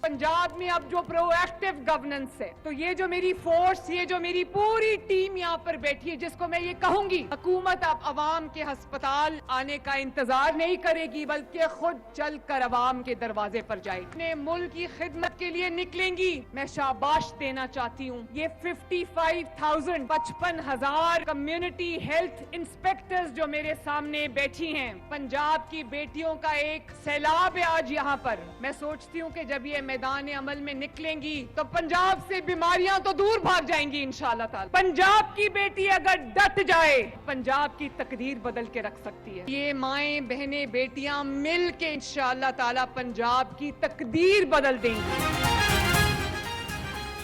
पंजाब में अब जो प्रोएक्टिव गवर्नेंस है, तो ये जो मेरी फोर्स, ये जो मेरी पूरी टीम यहाँ पर बैठी है, जिसको मैं ये कहूंगी, हुकूमत अब अवाम के अस्पताल आने का इंतजार नहीं करेगी, बल्कि खुद चल कर अवाम के दरवाजे पर जाएगी, अपने मुल्क की खिदमत के लिए निकलेंगी। मैं शाबाश देना चाहती हूँ ये 55,000 कम्युनिटी हेल्थ इंस्पेक्टर्स जो मेरे सामने बैठी हैं। पंजाब की बेटियों का एक सैलाब है आज यहाँ पर। मैं सोचती हूँ कि जब ये मैदान अमल में निकलेंगी तो पंजाब से बीमारियां तो दूर भाग जाएंगी इंशाअल्लाह ताला। पंजाब की बेटी अगर डट जाए, पंजाब की तकदीर बदल के रख सकती है। ये माएं, बहनें, बेटियां मिल के इंशाअल्लाह ताला पंजाब की तकदीर बदल देंगी।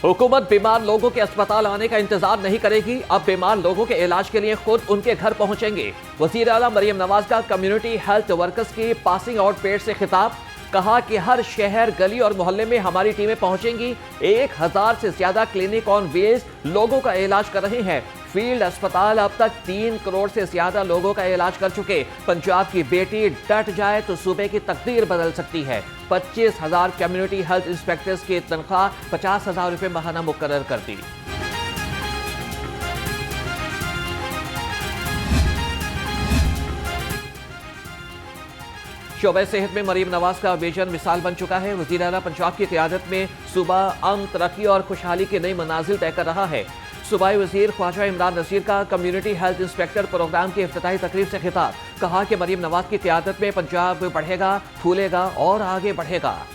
हुकूमत बीमार लोगों के अस्पताल आने का इंतजार नहीं करेगी, अब बीमार लोगों के इलाज के लिए खुद उनके घर पहुंचेंगे। वज़ीर आला मरियम नवाज का कम्युनिटी हेल्थ वर्कर्स की पासिंग आउट परेड से खिताब, कहा कि हर शहर, गली और मोहल्ले में हमारी टीमें पहुंचेंगी। 1000 से ज्यादा क्लिनिक ऑन व्हील्स लोगों का इलाज कर रहे हैं। फील्ड अस्पताल अब तक 3 करोड़ से ज्यादा लोगों का इलाज कर चुके। पंजाब की बेटी डट जाए तो सूबे की तकदीर बदल सकती है। 25,000 कम्युनिटी हेल्थ इंस्पेक्टर्स की तनख्वाह 50,000 रुपए माहाना मुकर्रर कर दी। शोबे सेहत में मरीम नवाज का विजन मिसाल बन चुका है। वज़ीर आला पंजाब की क़यादत में सूबा अमन, तरक्की और खुशहाली की नई मनाजिल तय कर रहा है। सूबाई वज़ीर ख्वाजा इमरान नज़ीर का कम्युनिटी हेल्थ इंस्पेक्टर प्रोग्राम की इफ्तिताही तकरीब से खिताब, कहा कि मरीम नवाज की क़यादत में पंजाब बढ़ेगा, फूलेगा और आगे बढ़ेगा।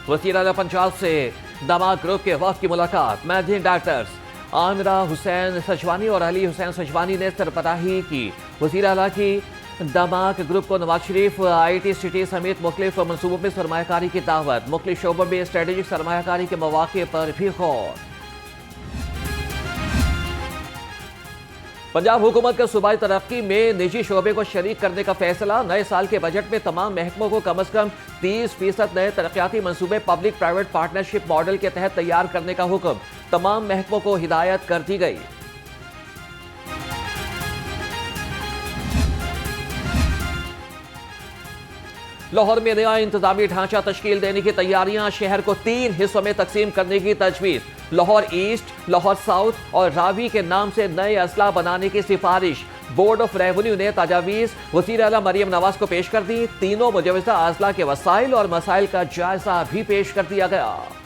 वज़ीर आला पंजाब से दमाक ग्रुप के वफ़द की मुलाकात। मैनेजिंग डायरेक्टर्स आमिरा हुसैन सजवानी और अली हुसैन सजवानी ने सरबराही की। वज़ीर आला की दमाक ग्रुप को नवाज शरीफ IT सिटी समेत मुख्तलिफ मनसूबों में सरमायाकारी की दावत। मुख्तलिफ शोबों में स्ट्रेटेजिक सरमायाकारी के मौके पर भी गौर। पंजाब हुकूमत का सूबाई तरक्की में निजी शोबे को शरीक करने का फैसला। नए साल के बजट में तमाम महकमों को कम अज कम 30% नए तरक्याती मंसूबे पब्लिक प्राइवेट पार्टनरशिप मॉडल के तहत तैयार करने का हुक्म तमाम महकमों को हिदायत कर दी गई। लाहौर में नया इंतजामी ढांचा तश्कील देने की तैयारियां। शहर को 3 हिस्सों में तकसीम करने की तजवीज़। लाहौर ईस्ट, लाहौर साउथ और रावी के नाम से नए अजला बनाने की सिफारिश। बोर्ड ऑफ रेवेन्यू ने तजावीज़ वज़ीर आला मरियम नवाज को पेश कर दी। तीनों मुजवज़ा अजला के वसाइल और मसाइल का जायजा भी पेश कर दिया गया।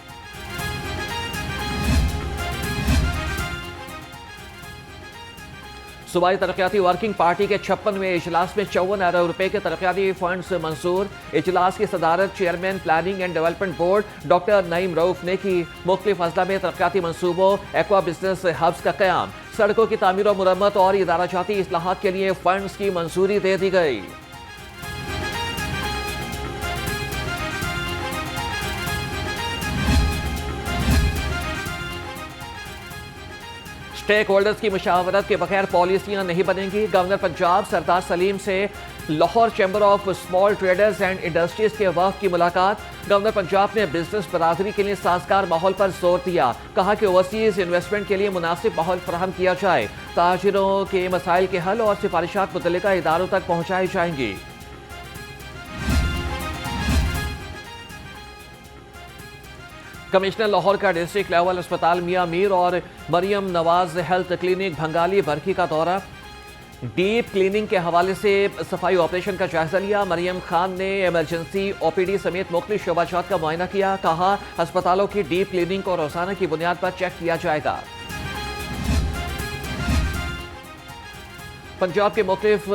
सूबाई तरक्याती वर्किंग पार्टी के 56वें इजलास में 54 अरब रुपए के तरक्याती फंड्स मंजूर। इजलास की सदारत chairman planning and development board doctor Naeem Rauf ने की। मुख्तलिफ अजला में तरक्याती मंसूबों, एक्वा बिजनेस हब्स का क़याम, सड़कों की तामीर और मुरम्मत और इदाराजाती इस्लाहात के लिए फंड्स की मंजूरी दे दी गई। स्टेक होल्डर्स की मुशावरत के बगैर पॉलिसियां नहीं बनेंगी। गवर्नर पंजाब सरदार सलीम से Lahore chamber of small traders and industries के वफ़द की मुलाकात। गवर्नर पंजाब ने बिजनेस बरादरी के लिए साजगार माहौल पर जोर दिया। कहा कि ओवरसीज इन्वेस्टमेंट के लिए मुनासिब माहौल फराहम किया जाए। ताजिरों के मसाइल के हल और सिफारिशात मुतल्लिका इदारों तक पहुँचाई जाएंगी। कमिश्नर लाहौर का डिस्ट्रिक्ट लेवल अस्पताल मियां मीर और मरियम नवाज हेल्थ क्लिनिक भंगाली बरकी का दौरा। डीप क्लीनिंग के हवाले से सफाई ऑपरेशन का जायजा लिया। मरियम खान ने इमरजेंसी OPD समेत मुख्तलिफ शोबाजात का मुआयना किया। कहा अस्पतालों की डीप क्लीनिंग को रोजाना की बुनियाद पर चेक किया जाएगा। पंजाब के मुख्तलिफ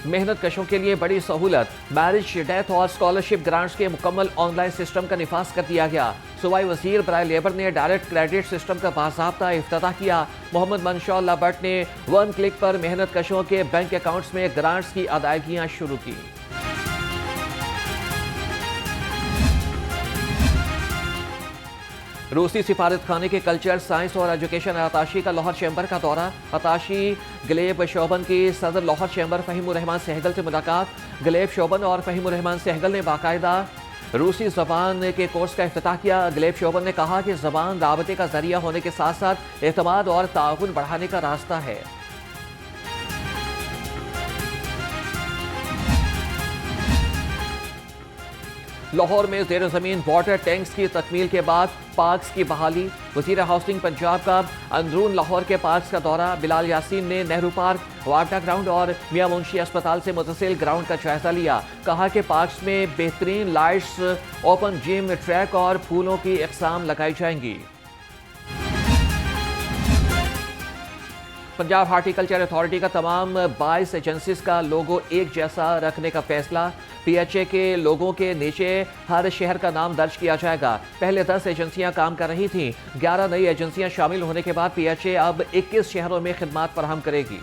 मेहनत कशों के लिए बड़ी सहूलत। मैरिज, डेथ और स्कॉलरशिप ग्रांट्स के मुकम्मल ऑनलाइन सिस्टम का निफाज कर दिया गया। सूबाई वजीर बराए लेबर ने डायरेक्ट क्रेडिट सिस्टम का बाज़ाब्ता इफ्तिताह किया। मोहम्मद मंशा भट्ट ने 1 क्लिक पर मेहनत कशों के बैंक अकाउंट्स में ग्रांट्स की अदायगियां शुरू की। रूसी सिफारत खाने के कल्चर, साइंस और एजुकेशन अताशी का लाहौर चैम्बर का दौरा। अताशी गलेब शोबन की सदर लाहौर चैम्बर फ़हीमुर रहमान सहगल से मुलाकात। गलेब शोबन और फ़हीमुर रहमान सहगल ने बाकायदा रूसी ज़बान के कोर्स का इफ्तिताह किया। ग्लेब शोबन ने कहा कि ज़बान राबते का जरिया होने के साथ साथ एतमाद और ताउन बढ़ाने का रास्ता है। लाहौर में ज़ेर ज़मीन वाटर टैंक्स की तकमील के बाद पार्क्स की बहाली। वज़ीर हाउसिंग पंजाब का अंदरून लाहौर के पार्क्स का दौरा। बिलाल यासीन ने नेहरू पार्क, वाटा ग्राउंड और मियां मुंशी अस्पताल से मुतसिल ग्राउंड का जायजा लिया। कहा कि पार्क्स में बेहतरीन लाइट्स, ओपन जिम, ट्रैक और फूलों की इक़साम लगाई जाएंगी। पंजाब हार्टिकल्चर अथॉरिटी का तमाम 22 एजेंसीज का लोगो एक जैसा रखने का फैसला। PHA के लोगों के नीचे हर शहर का नाम दर्ज किया जाएगा। पहले 10 एजेंसियां काम कर रही थीं। 11 नई एजेंसियां शामिल होने के बाद PHA अब 21 शहरों में खिदमात फराहम करेगी।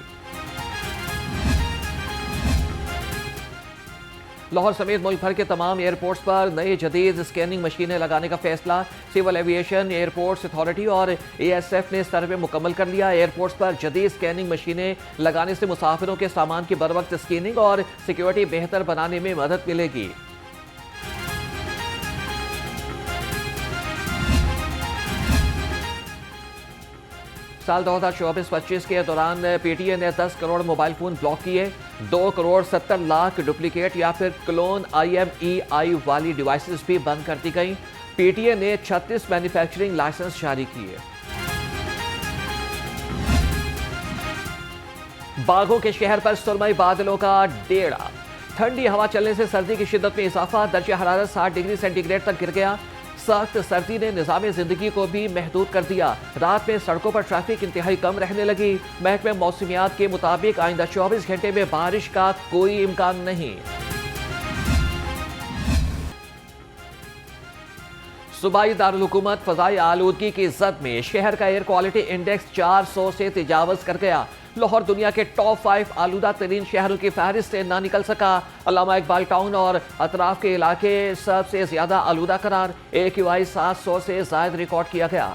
लाहौर समेत मुल्क भर के तमाम एयरपोर्ट्स पर नई जदीद स्कैनिंग मशीनें लगाने का फैसला। सिविल एविएशन, एयरपोर्ट्स अथॉरिटी और ASF ने सर्वे मुकम्मल कर लिया। एयरपोर्ट्स पर जदीद स्कैनिंग मशीनें लगाने से मुसाफिरों के सामान की बरवक्त स्कैनिंग और सिक्योरिटी बेहतर बनाने में मदद मिलेगी। साल 2024-25 के दौरान PTA ने 10 करोड़ मोबाइल फोन ब्लॉक किए। 2 करोड़ 70 लाख डुप्लीकेट या फिर क्लोन IMEI वाली डिवाइसेस भी बंद कर दी गई। PTA ने 36 मैन्युफैक्चरिंग लाइसेंस जारी किए। बागों के शहर पर सुरमई बादलों का डेरा। ठंडी हवा चलने से सर्दी की शिद्दत में इजाफा। दर्जा हरारत 60 डिग्री सेंटीग्रेड तक गिर गया। सख्त सर्दी ने निज़ाम जिंदगी को भी महदूद कर दिया। रात में सड़कों पर ट्रैफिक इंतहाई कम रहने लगी। महकमे मौसमियात के मुताबिक आइंदा 24 घंटे में बारिश का कोई इम्कान नहीं। सूबाई दारुल हुकूमत फजाई आलूदगी की जद में शहर का एयर क्वालिटी इंडेक्स 400 से तजावज कर गया। लाहौर दुनिया के टॉप 5 आलूदा तरीन शहरों की फहरिस्त से ना निकल सका। अल्लामा इकबाल टाउन और अतराफ के इलाके सबसे ज्यादा आलूदा करार। AQI 700 से जायद रिकॉर्ड किया गया।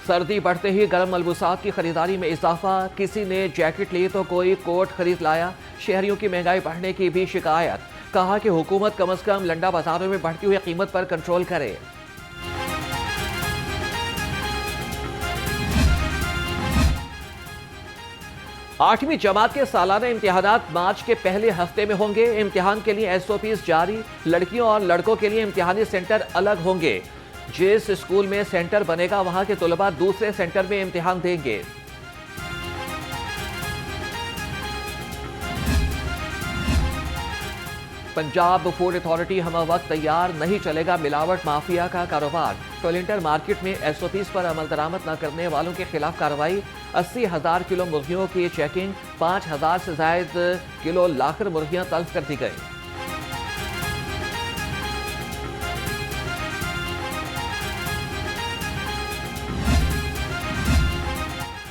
सर्दी बढ़ते ही गर्म मलबूसात की खरीदारी में इजाफा। किसी ने जैकेट ली तो कोई कोट खरीद लाया। शहरियों की महंगाई बढ़ने की भी शिकायत। कहा कि हुकूमत कम अज कम लंडा बाजारों में बढ़ती हुई कीमत पर कंट्रोल करे। 8वीं जमात के सालाना इम्तिहानात मार्च के पहले हफ्ते में होंगे। इम्तिहान के लिए SOPs जारी। लड़कियों और लड़कों के लिए इम्तिहानी सेंटर अलग होंगे। जिस स्कूल में सेंटर बनेगा वहां के तलबा दूसरे सेंटर में इम्तिहान देंगे। पंजाब फूड अथॉरिटी हम वक्त तैयार, नहीं चलेगा मिलावट माफिया का कारोबार। टोलिंटर मार्केट में SOPs पर अमल दरामद न करने वालों के खिलाफ कार्रवाई। 80,000 किलो मुर्गियों की चेकिंग। 5,000 से जायद किलो लाखर मुर्गियां तल्फ कर दी गई।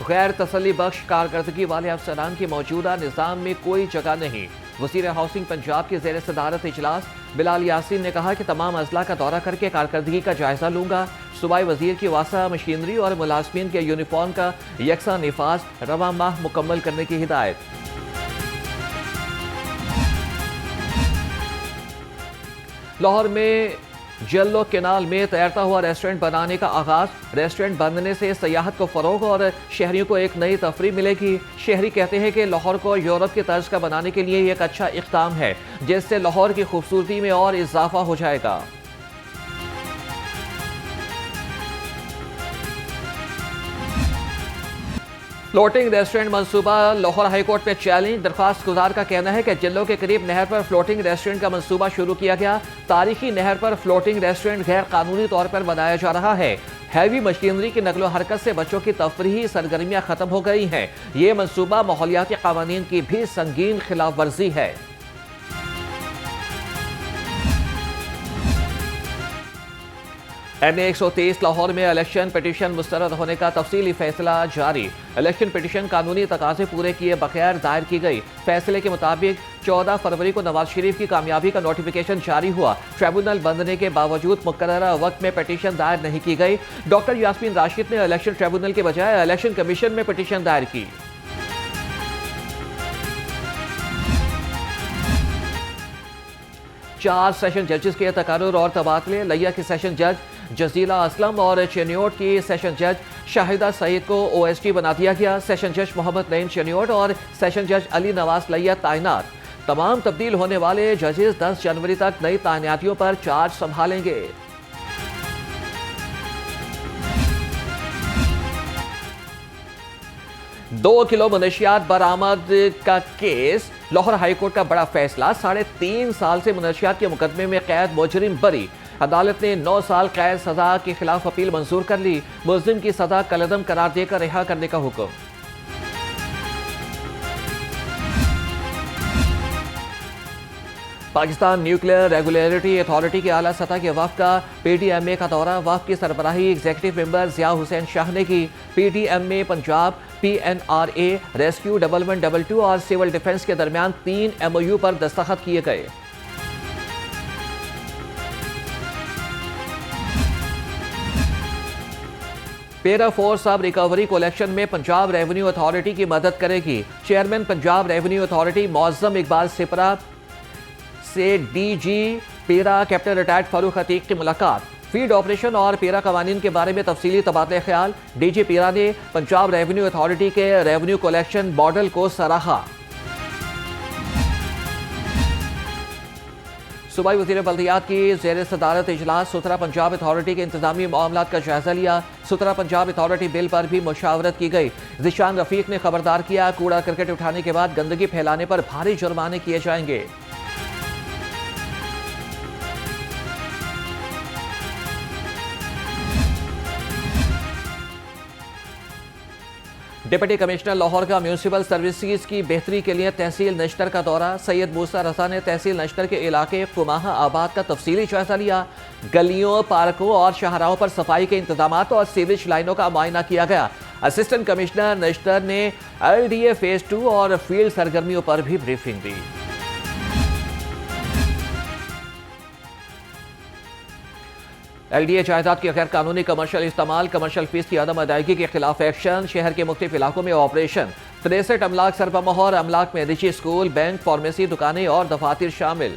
गैर तसल्ली बख्श कारकर्दगी वाले अफसरान की मौजूदा निज़ाम में कोई जगह नहीं। वज़ीर हाउसिंग पंजाब के ज़ेर सदारत इजलास। बिलाल यासीन ने कहा कि तमाम अजला का दौरा करके कारकर्दगी का जायजा लूंगा। सूबाई वजीर की वासा मशीनरी और मुलाजमीन के यूनिफॉर्म का यकसा निफाज रवा माह मुकम्मल करने की हिदायत। लाहौर में जल्लो केनाल में तैरता हुआ रेस्टोरेंट बनाने का आगाज। रेस्टोरेंट बनने से सयाहत को फरोग और शहरियों को एक नई तफरीह मिलेगी। शहरी कहते हैं कि लाहौर को यूरोप की तर्ज का बनाने के लिए एक अच्छा इक़दाम है, जिससे लाहौर की खूबसूरती में और इजाफा हो जाएगा। फ्लोटिंग रेस्टोरेंट मंसूबा लाहौर हाईकोर्ट में चैलेंज। दरख्वास्त गुजार का कहना है कि जिलों के करीब नहर पर फ्लोटिंग रेस्टोरेंट का मंसूबा शुरू किया गया। तारीखी नहर पर फ्लोटिंग रेस्टोरेंट गैर कानूनी तौर पर बनाया जा रहा है। हैवी मशीनरी की नकलो हरकत से बच्चों की तफरीही सरगर्मियां खत्म हो गई हैं। ये मंसूबा माहौलियाती कानून की भी संगीन खिलाफ वर्जी है। NA 123 लाहौर में इलेक्शन पिटीशन मुस्तरद होने का तफसीली फैसला जारी। इलेक्शन पिटीशन कानूनी तकाजे पूरे किए बगैर दायर की गई। फैसले के मुताबिक 14 फरवरी को नवाज शरीफ की कामयाबी का नोटिफिकेशन जारी हुआ। ट्रिब्यूनल बनने के बावजूद मुकर्ररा वक्त में पिटीशन दायर नहीं की गई। डॉक्टर यास्मीन राशिद ने इलेक्शन ट्रिब्यूनल के बजाय इलेक्शन कमीशन में पिटीशन दायर की। 4 सेशन जजेस के तकर्रुर और तबादले। लिया की सेशन जज जजीला असलम और चनियोट की सेशन जज शाहिदा सईद को OST बना दिया गया। सेशन जज मोहम्मद नईम चनियोट और सेशन जज अली नवाज लिया तैनात। तमाम तब्दील होने वाले जजेस 10 जनवरी तक नई तैनातियों पर चार्ज संभालेंगे। 2 किलो मनशियात बरामद का केस। लाहौर हाईकोर्ट का बड़ा फैसला। 3.5 साल से मनशियात के मुकदमे में कैद मुजरिम बरी। अदालत ने 9 साल कैद सजा के खिलाफ अपील मंजूर कर ली। मुजरिम की सजा कलअदम करार देकर रिहा करने का हुक्म। पाकिस्तान न्यूक्लियर रेगुलेटरी अथॉरिटी के आला सतह के वफ़द का PTMA का दौरा। वफ़द की सरबराही एग्जीक्यूटिव मेंबर ज़िया हुसैन शाह ने की। PTMA पंजाब, PNRA, रेस्क्यू 1122 और सिविल डिफेंस के दरमियान 3 MOU पर दस्तखत किए गए। पेरा फोर्स अब रिकवरी कलेक्शन में पंजाब रेवेन्यू अथॉरिटी की मदद करेगी। Chairman Punjab revenue authority Mauzam Iqbal Sipra से DG पेरा कैप्टन रिटायर्ड फारूक अतीक की मुलाकात। फील्ड ऑपरेशन और पेरा कवानीन के बारे में तफसीली तबादले ख्याल। DG पेरा ने पंजाब रेवेन्यू अथॉरिटी के रेवेन्यू कलेक्शन मॉडल को सराहा। सूबाई वज़ीर बल्दियात की ज़ेर सदारत इजलास। सुथरा पंजाब अथॉरिटी के इंतजामी मामलात का जायजा लिया। सुथरा पंजाब अथॉरिटी बिल पर भी मुशावरत की गई। ज़िशान रफीक ने खबरदार किया, कूड़ा करकट उठाने के बाद गंदगी फैलाने पर भारी जुर्माने किए जाएंगे। डिप्टी कमिश्नर लाहौर का म्यूनिसिपल सर्विसेज की बेहतरी के लिए तहसील नश्तर का दौरा। सैयद मूसा रजा ने तहसील नश्तर के इलाके कुमाहा आबाद का तफसीली जायजा लिया। गलियों, पार्कों और शाहराहों पर सफाई के इंतजाम और सीवेज लाइनों का मुआयना किया गया। असिस्टेंट कमिश्नर नश्तर ने LDA फेज 2 और फील्ड सरगर्मियों पर भी ब्रीफिंग दी। LDA जायदाद के गैर कानूनी कमर्शियल इस्तेमाल, कमर्शियल फीस की अदम अदायगी के खिलाफ एक्शन। शहर के मुख्तलिफ इलाकों में ऑपरेशन। 63 अमलाक सरपमोहर। अमलाक में निजी स्कूल, बैंक, फार्मेसी, दुकानें और दफातर शामिल।